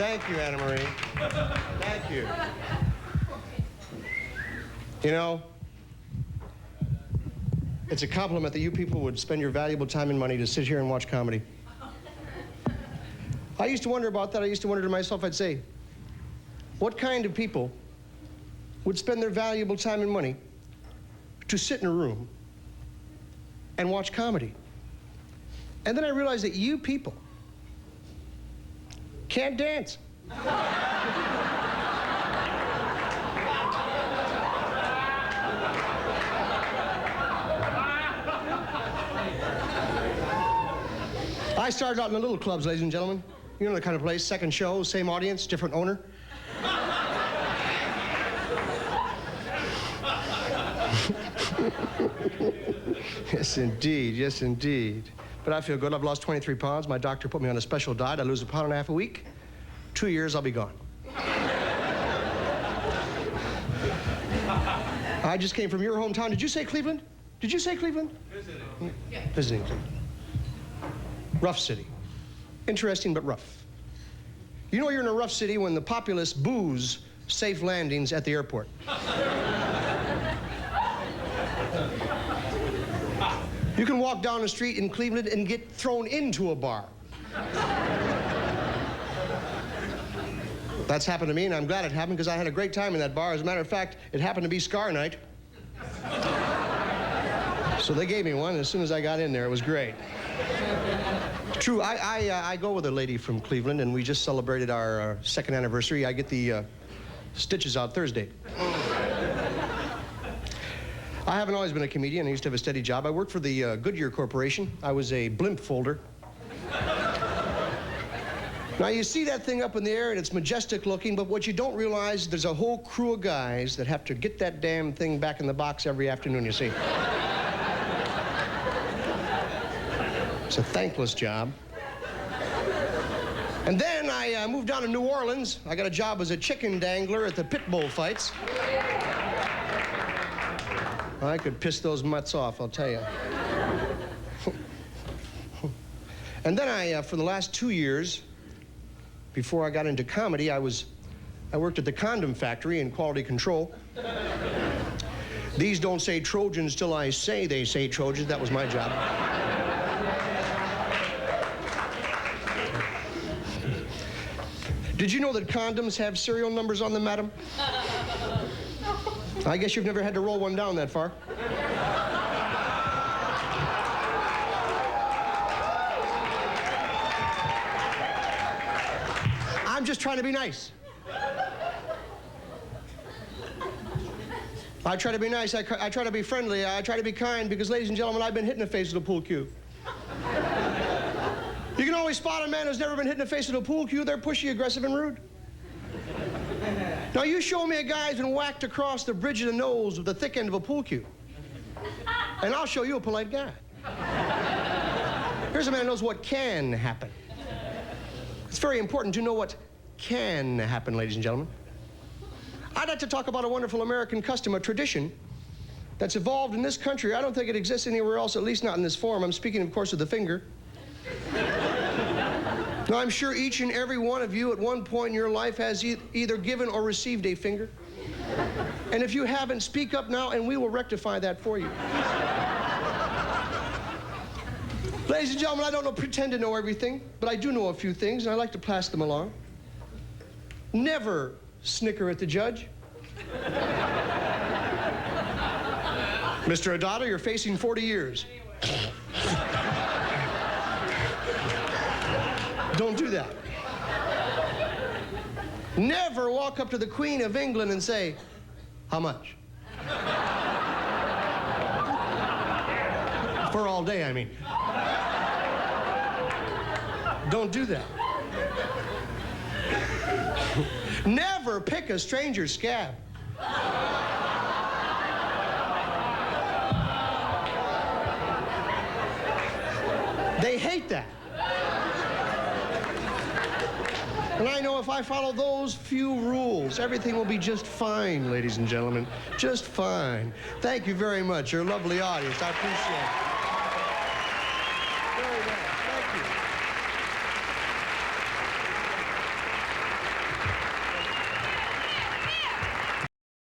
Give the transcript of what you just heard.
Thank you, Anna Marie. Thank you. You know, it's a compliment that you people would spend your valuable time and money to sit here and watch comedy. I used to wonder about that. I used to wonder to myself, I'd say, what kind of people would spend their valuable time and money to sit in a room and watch comedy? And then I realized that you people can't dance. I started out in the little clubs, ladies and gentlemen. You know the kind of place, second show, same audience, different owner. Yes, indeed, yes, indeed. But I feel good. I've lost 23 pounds. My doctor put me on a special diet. I lose 1.5 pounds a week. 2 years, I'll be gone. I just came from your hometown. Did you say Cleveland? Did you say Cleveland? Visiting. Yeah. Visiting Cleveland. Rough city. Interesting, but rough. You know you're in a rough city when the populace boos safe landings at the airport. You can walk down the street in Cleveland and get thrown into a bar. That's happened to me, and I'm glad it happened because I had a great time in that bar. As a matter of fact, it happened to be Scar night. So they gave me one, and as soon as I got in there, it was great. True, I go with a lady from Cleveland, and we just celebrated our second anniversary. I get the stitches out Thursday. I haven't always been a comedian. I used to have a steady job. I worked for the Goodyear Corporation. I was a blimp folder. Now, you see that thing up in the air, and it's majestic looking, but what you don't realize, there's a whole crew of guys that have to get that damn thing back in the box every afternoon, you see. It's a thankless job. And then I moved down to New Orleans. I got a job as a chicken dangler at the pit bull fights. I could piss those mutts off, I'll tell you. And then for the last 2 years, before I got into comedy, I worked at the condom factory in quality control. These don't say Trojans till I say they say Trojans. That was my job. Did you know that condoms have serial numbers on them, madam? I guess you've never had to roll one down that far. I'm just trying to be nice. I try to be nice. I try to be friendly. I try to be kind because, ladies and gentlemen, I've been hit in the face with a pool cue. You can always spot a man who's never been hit in the face with a pool cue. They're pushy, aggressive, and rude. Now, you show me a guy who's been whacked across the bridge of the nose with the thick end of a pool cue, and I'll show you a polite guy. Here's a man who knows what can happen. It's very important to know what can happen, ladies and gentlemen. I'd like to talk about a wonderful American custom, a tradition that's evolved in this country. I don't think it exists anywhere else, at least not in this form. I'm speaking, of course, of the finger. Now, I'm sure each and every one of you at one point in your life has either given or received a finger. And if you haven't, speak up now and we will rectify that for you. Ladies and gentlemen, I don't pretend to know everything, but I do know a few things, and I like to pass them along. Never snicker at the judge. Mr. Addotta, you're facing 40 years. Don't do that. Never walk up to the Queen of England and say, "How much?" For all day, I mean. Don't do that. Never pick a stranger's scab. They hate that. And I know if I follow those few rules, everything will be just fine, ladies and gentlemen. Just fine. Thank you very much. You're a lovely audience. I appreciate it. Very well. Thank you.